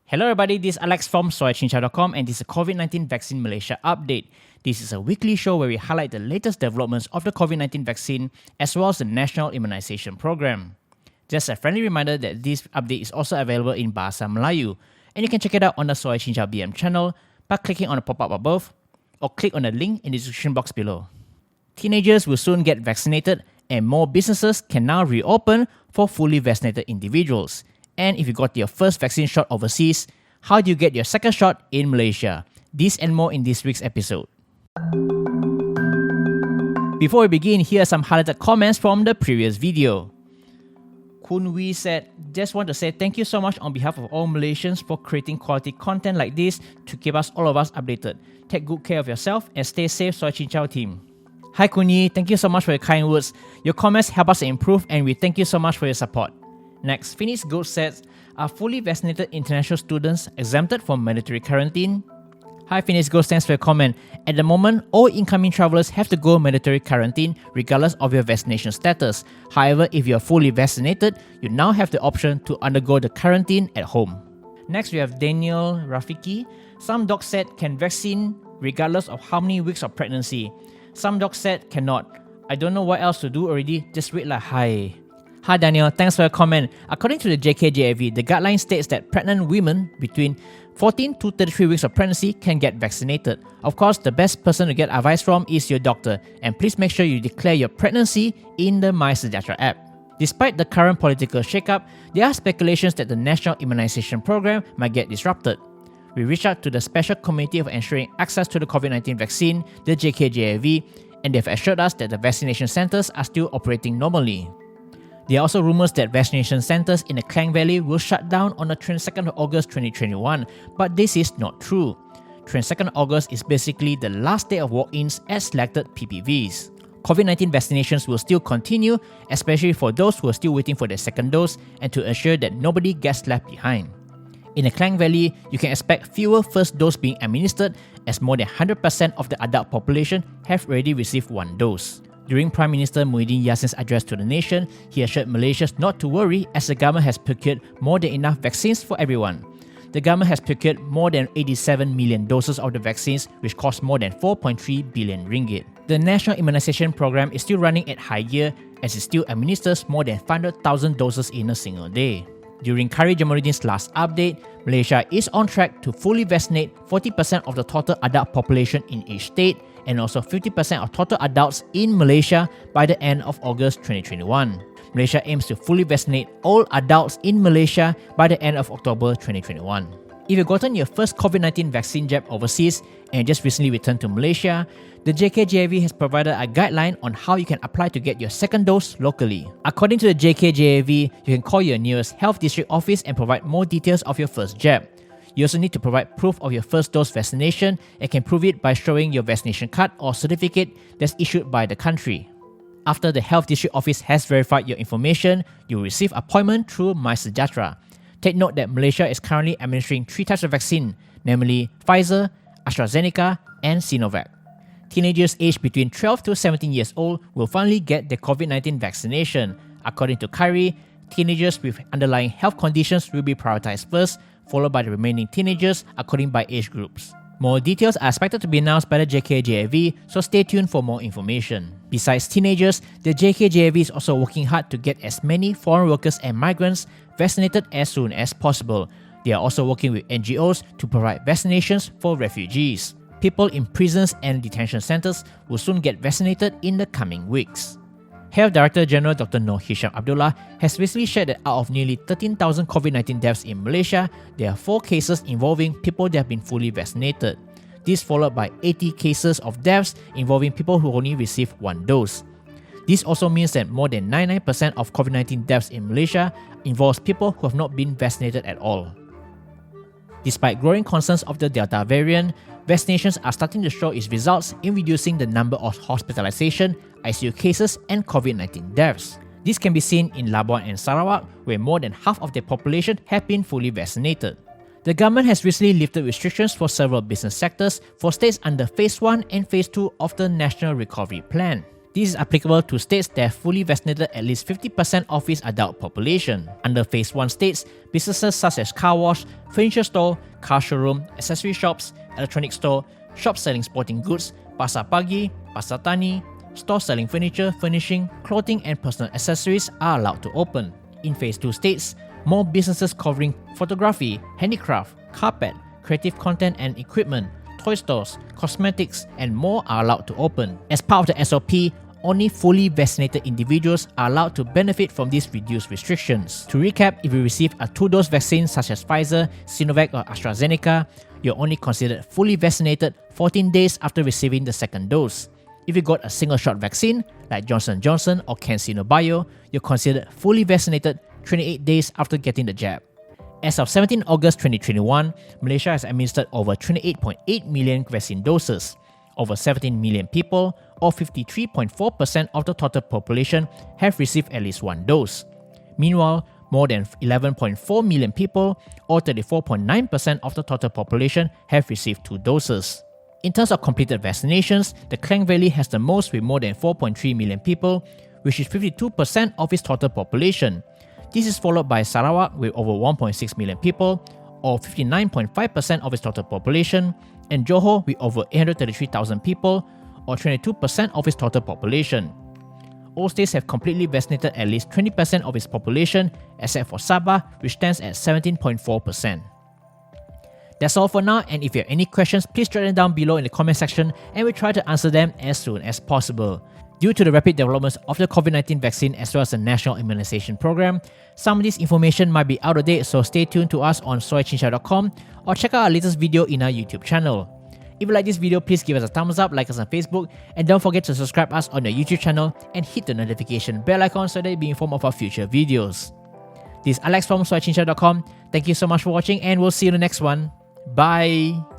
Hello everybody, this is Alex from SoyaCincau.com and this is a COVID-19 Vaccine Malaysia update. This is a weekly show where we highlight the latest developments of the COVID-19 vaccine as well as the National Immunisation Program. Just a friendly reminder that this update is also available in Bahasa Melayu and you can check it out on the SoyaCincau BM channel by clicking on the pop-up above or click on the link in the description box below. Teenagers will soon get vaccinated and more businesses can now reopen for fully vaccinated individuals. And if you got your first vaccine shot overseas, how do you get your second shot in Malaysia? This and more in this week's episode. Before we begin, here are some highlighted comments from the previous video. Kun Wee said, just want to say thank you so much on behalf of all Malaysians for creating quality content like this to keep all of us updated. Take good care of yourself and stay safe, SoyaCincau team. Hi Kun Yi, thank you so much for your kind words. Your comments help us improve and we thank you so much for your support. Next, Phoenix Gold says, are fully vaccinated international students exempted from mandatory quarantine? Hi Phoenix Gold, thanks for your comment. At the moment, all incoming travellers have to go mandatory quarantine regardless of your vaccination status. However, if you are fully vaccinated, you now have the option to undergo the quarantine at home. Next, we have Daniel Rafiki. Some docs said can vaccine regardless of how many weeks of pregnancy. Some docs said cannot. I don't know what else to do already, just wait lah, hi. Hi Daniel, thanks for your comment. According to the JKJAV, the guideline states that pregnant women between 14 to 33 weeks of pregnancy can get vaccinated. Of course, the best person to get advice from is your doctor, and please make sure you declare your pregnancy in the MySejahtera app. Despite the current political shakeup, there are speculations that the National Immunisation Program might get disrupted. We reached out to the Special Committee of Ensuring Access to the COVID-19 Vaccine, the JKJAV, and they've assured us that the vaccination centres are still operating normally. There are also rumours that vaccination centres in the Klang Valley will shut down on the 22nd of August 2021, but this is not true. 22nd August is basically the last day of walk-ins at selected PPVs. COVID-19 vaccinations will still continue, especially for those who are still waiting for their second dose and to ensure that nobody gets left behind. In the Klang Valley, you can expect fewer first dose being administered as more than 100% of the adult population have already received one dose. During Prime Minister Muhyiddin Yassin's address to the nation, he assured Malaysians not to worry as the government has procured more than enough vaccines for everyone. The government has procured more than 87 million doses of the vaccines, which cost more than 4.3 billion ringgit. The National Immunisation Program is still running at high gear as it still administers more than 500,000 doses in a single day. During Kari Jamaluddin's last update, Malaysia is on track to fully vaccinate 40% of the total adult population in each state and also 50% of total adults in Malaysia by the end of August 2021. Malaysia aims to fully vaccinate all adults in Malaysia by the end of October 2021. If you've gotten your first COVID-19 vaccine jab overseas and just recently returned to Malaysia, the JKJAV has provided a guideline on how you can apply to get your second dose locally. According to the JKJAV, you can call your nearest health district office and provide more details of your first jab. You also need to provide proof of your first dose vaccination and can prove it by showing your vaccination card or certificate that's issued by the country. After the health district office has verified your information, you will receive appointment through MySejahtera. Take note that Malaysia is currently administering 3 types of vaccine, namely Pfizer, AstraZeneca, and Sinovac. Teenagers aged between 12 to 17 years old will finally get their COVID-19 vaccination. According to Khairi, teenagers with underlying health conditions will be prioritized first, followed by the remaining teenagers according by age groups. More details are expected to be announced by the JKJAV, so stay tuned for more information. Besides teenagers, the JKJAV is also working hard to get as many foreign workers and migrants vaccinated as soon as possible. They are also working with NGOs to provide vaccinations for refugees. People in prisons and detention centres will soon get vaccinated in the coming weeks. Health Director General Dr. Noor Hisham Abdullah has recently shared that out of nearly 13,000 COVID-19 deaths in Malaysia, there are 4 cases involving people that have been fully vaccinated. This followed by 80 cases of deaths involving people who only received one dose. This also means that more than 99% of COVID-19 deaths in Malaysia involves people who have not been vaccinated at all. Despite growing concerns of the Delta variant, vaccinations are starting to show its results in reducing the number of hospitalization, ICU cases, and COVID-19 deaths. This can be seen in Labuan and Sarawak, where more than half of their population have been fully vaccinated. The government has recently lifted restrictions for several business sectors for states under Phase 1 and Phase 2 of the National Recovery Plan. This is applicable to states that have fully vaccinated at least 50% of its adult population. Under Phase 1 states, businesses such as car wash, furniture store, car showroom, accessory shops, electronic store, shops selling sporting goods, pasar pagi, pasar tani, stores selling furniture, furnishing, clothing and personal accessories are allowed to open. In Phase 2 states, more businesses covering photography, handicraft, carpet, creative content and equipment, toy stores, cosmetics, and more are allowed to open. As part of the SOP, only fully vaccinated individuals are allowed to benefit from these reduced restrictions. To recap, if you receive a 2-dose vaccine such as Pfizer, Sinovac or AstraZeneca, you're only considered fully vaccinated 14 days after receiving the second dose. If you got a single-shot vaccine like Johnson & Johnson or CanCino Bio, you're considered fully vaccinated 28 days after getting the jab. As of 17 August 2021, Malaysia has administered over 28.8 million vaccine doses. Over 17 million people, or 53.4% of the total population, have received at least one dose. Meanwhile, more than 11.4 million people, or 34.9% of the total population, have received 2 doses. In terms of completed vaccinations, the Klang Valley has the most with more than 4.3 million people, which is 52% of its total population. This is followed by Sarawak with over 1.6 million people, or 59.5% of its total population, and Johor with over 833,000 people, or 22% of its total population. All states have completely vaccinated at least 20% of its population, except for Sabah, which stands at 17.4%. That's all for now, and if you have any questions, please drop them down below in the comment section and we'll try to answer them as soon as possible. Due to the rapid developments of the COVID-19 vaccine as well as the National Immunisation Program, some of this information might be out of date, so stay tuned to us on SoyaCincau.com or check out our latest video in our YouTube channel. If you like this video, please give us a thumbs up, like us on Facebook, and don't forget to subscribe us on the YouTube channel and hit the notification bell icon so that you'll be informed of our future videos. This is Alex from SoyaCincau.com. Thank you so much for watching and we'll see you in the next one. Bye!